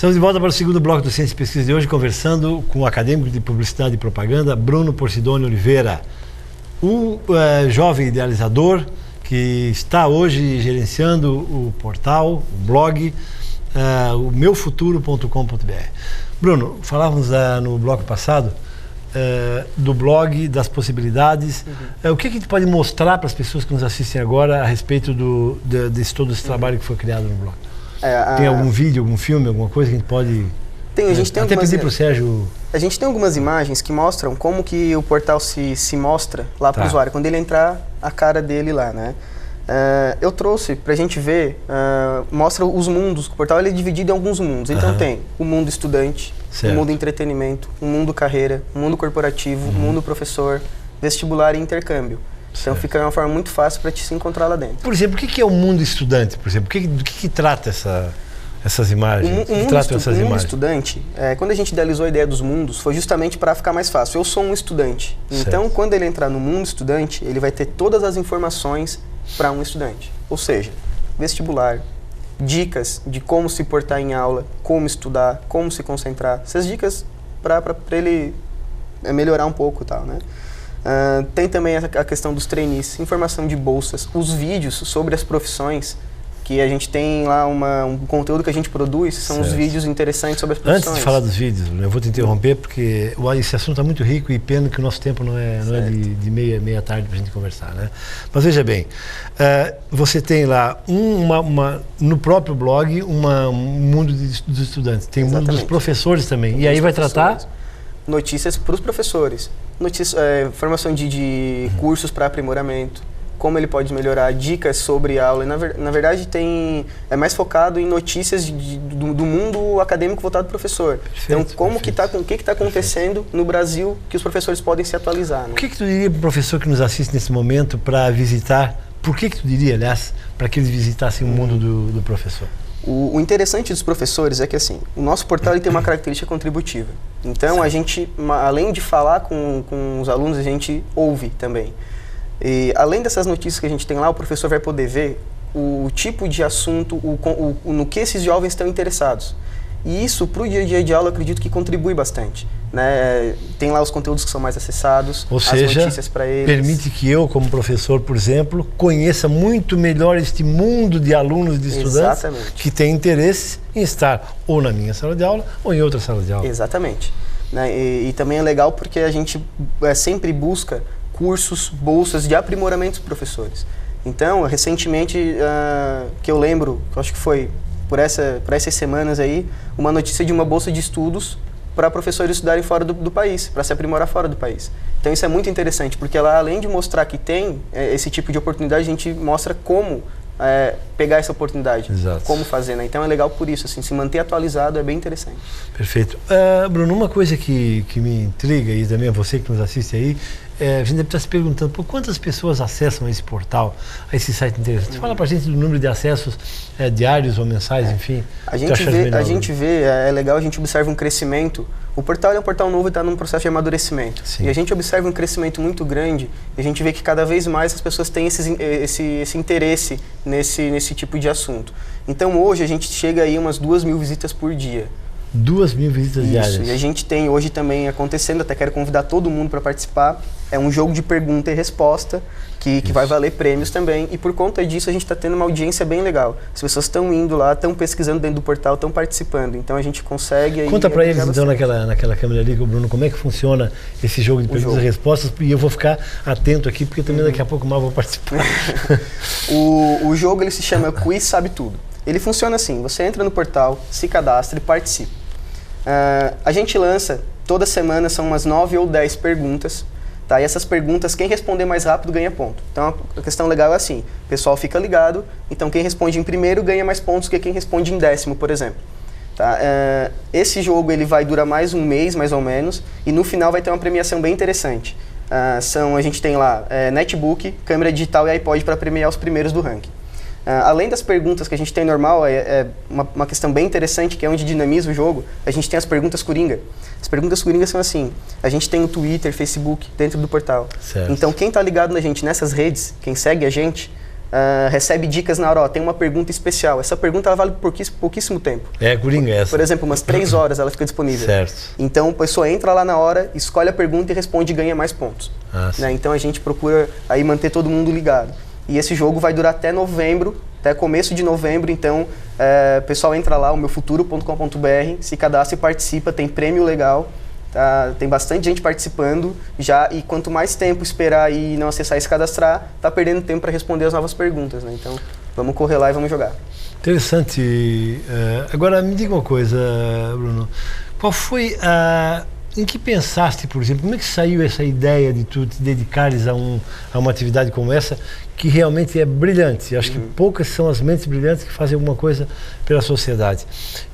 Estamos de volta para o segundo bloco do Ciência e Pesquisa de hoje, conversando com o acadêmico de Publicidade e Propaganda, Bruno Porcidoni Oliveira. Um jovem idealizador que está hoje gerenciando o portal, o blog, o meufuturo.com.br. Bruno, falávamos no bloco passado do blog, das possibilidades. O que a gente pode mostrar para as pessoas que nos assistem agora a respeito desse todo esse trabalho que foi criado no blog? Tem algum vídeo, algum filme, alguma coisa que a gente pode... A gente tem até pedir para o Sérgio... A gente tem algumas imagens que mostram como que o portal se mostra lá para o usuário, quando ele entrar a cara dele lá, né? Eu trouxe para a gente ver, mostra os mundos. O portal ele é dividido em alguns mundos. Então tem o mundo estudante, o mundo entretenimento, o mundo carreira, o mundo corporativo, o mundo professor, vestibular e intercâmbio. Então fica uma forma muito fácil para te se encontrar lá dentro. Por exemplo, o que é o mundo estudante? Por exemplo, do que trata essas imagens? O mundo estudante, quando a gente idealizou a ideia dos mundos, foi justamente para ficar mais fácil. Eu sou um estudante. Então, quando ele entrar no mundo estudante, ele vai ter todas as informações para um estudante. Ou seja, vestibular, dicas de como se portar em aula, como estudar, como se concentrar. Essas dicas para ele melhorar um pouco e tal, né? Tem também a questão dos trainees, informação de bolsas, os vídeos sobre as profissões, que a gente tem lá um conteúdo que a gente produz, são os vídeos interessantes sobre as profissões. Antes de falar dos vídeos, eu vou te interromper porque esse assunto é muito rico e pena que o nosso tempo não é de meia tarde para a gente conversar, né? Mas veja bem, você tem lá no próprio blog um mundo dos estudantes, tem um mundo dos professores também, e aí vai tratar... Notícias para os professores, formação de cursos para aprimoramento, como ele pode melhorar, dicas sobre aula. Na verdade, é mais focado em notícias do mundo acadêmico voltado para o professor. Então, o que está acontecendo no Brasil que os professores podem se atualizar. Né? O que tu diria para o professor que nos assiste nesse momento para visitar? Por que tu diria, aliás, para que eles visitassem o mundo do professor? O interessante dos professores é que assim, o nosso portal ele tem uma característica contributiva. Então, a gente, além de falar com os alunos, a gente ouve também. E, além dessas notícias que a gente tem lá, o professor vai poder ver o tipo de assunto, no que esses jovens estão interessados. E isso, para o dia a dia de aula, eu acredito que contribui bastante. Né? Tem lá os conteúdos que são mais acessados, ou seja, notícias para eles. Permite que eu, como professor, por exemplo, conheça muito melhor este mundo de alunos, de estudantes que têm interesse em estar ou na minha sala de aula ou em outra sala de aula. Exatamente. Né? E também é legal porque a gente sempre busca cursos, bolsas de aprimoramento dos professores. Então, recentemente, que eu lembro, que eu acho que foi por essas semanas aí, uma notícia de uma bolsa de estudos para professores estudarem fora do país, para se aprimorar fora do país. Então isso é muito interessante, porque lá, além de mostrar que tem esse tipo de oportunidade, a gente mostra como pegar essa oportunidade, como fazer, né? Então é legal por isso, assim, se manter atualizado é bem interessante. Perfeito. Bruno, uma coisa que me intriga, e também a você que nos assiste aí, a gente deve estar se perguntando por quantas pessoas acessam esse portal, a esse site interessante. Fala pra gente do número de acessos diários ou mensais, enfim. A gente vê, é legal, a gente observa um crescimento. O portal é um portal novo e está num processo de amadurecimento. Sim. E a gente observa um crescimento muito grande e a gente vê que cada vez mais as pessoas têm esse interesse nesse tipo de assunto. Então hoje a gente chega aí umas 2.000 visitas por dia. 2.000 visitas diárias. Isso, e a gente tem hoje também acontecendo, até quero convidar todo mundo para participar, é um jogo de pergunta e resposta, que vai valer prêmios também, e por conta disso a gente está tendo uma audiência bem legal. As pessoas estão indo lá, estão pesquisando dentro do portal, estão participando, então a gente consegue... Conta para eles então naquela câmera ali, Bruno, como é que funciona esse jogo de perguntas e respostas, e eu vou ficar atento aqui, porque também daqui a pouco mais vou participar. O jogo ele se chama Quiz Sabe Tudo. Ele funciona assim, você entra no portal, se cadastra e participa. A gente lança, toda semana são umas 9 ou 10 perguntas, tá? E essas perguntas, quem responder mais rápido ganha ponto. Então a questão legal é assim, o pessoal fica ligado, então quem responde em primeiro ganha mais pontos que quem responde em 10º, por exemplo. Tá? Esse jogo ele vai durar mais um mês, mais ou menos, e no final vai ter uma premiação bem interessante. A gente tem lá netbook, câmera digital e iPod para premiar os primeiros do ranking. Além das perguntas que a gente tem normal, uma questão bem interessante, que é onde dinamiza o jogo, a gente tem as perguntas coringa. As perguntas coringa são assim, a gente tem o Twitter, Facebook dentro do portal. Certo. Então quem está ligado na gente nessas redes, quem segue a gente, recebe dicas na hora, tem uma pergunta especial. Essa pergunta ela vale por pouquíssimo tempo. É, coringa essa. Por exemplo, umas 3 horas ela fica disponível. Certo. Então a pessoa entra lá na hora, escolhe a pergunta e responde e ganha mais pontos. Né? Então a gente procura aí manter todo mundo ligado. E esse jogo vai durar até novembro, até começo de novembro, então o pessoal entra lá, o meufuturo.com.br, se cadastra e participa, tem prêmio legal, tá? Tem bastante gente participando já, e quanto mais tempo esperar e não acessar e se cadastrar, tá perdendo tempo para responder as novas perguntas, né? Então vamos correr lá e vamos jogar. Interessante. Agora me diga uma coisa, Bruno, qual foi em que pensaste, por exemplo, como é que saiu essa ideia de tu te dedicares a uma atividade como essa, que realmente é brilhante? Acho que poucas são as mentes brilhantes que fazem alguma coisa pela sociedade.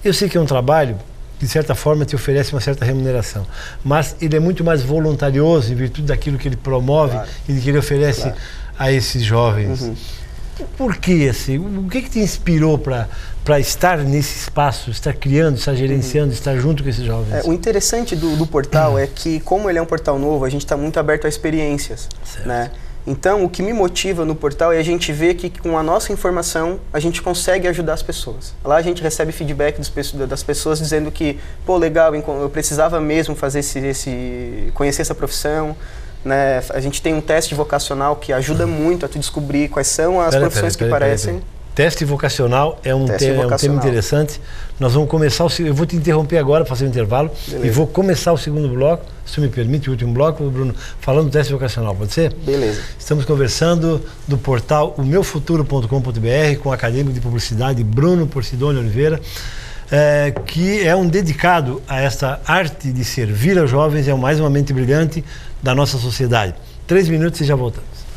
Eu sei que é um trabalho que, de certa forma, te oferece uma certa remuneração, mas ele é muito mais voluntarioso em virtude daquilo que ele promove e de que ele oferece a esses jovens. Por que assim? O que te inspirou para estar nesse espaço, estar criando, estar gerenciando, estar junto com esses jovens? O interessante do portal é que, como ele é um portal novo, a gente está muito aberto a experiências, né? Então, o que me motiva no portal é a gente ver que, com a nossa informação, a gente consegue ajudar as pessoas. Lá a gente recebe feedback das pessoas dizendo que, pô, legal, eu precisava mesmo fazer conhecer essa profissão. Né? A gente tem um teste vocacional que ajuda muito a tu descobrir quais são as profissões que parecem. Teste vocacional é um tema interessante. Nós vamos começar eu vou te interromper agora para fazer um intervalo. Beleza. E vou começar o segundo bloco, se tu me permite, o último bloco, Bruno, falando do teste vocacional, pode ser? Beleza. Estamos conversando do portal omeufuturo.com.br com o acadêmico de publicidade Bruno Porcidoni Oliveira, que é um dedicado a esta arte de servir aos jovens, é mais uma mente brilhante da nossa sociedade. 3 minutos e já voltamos.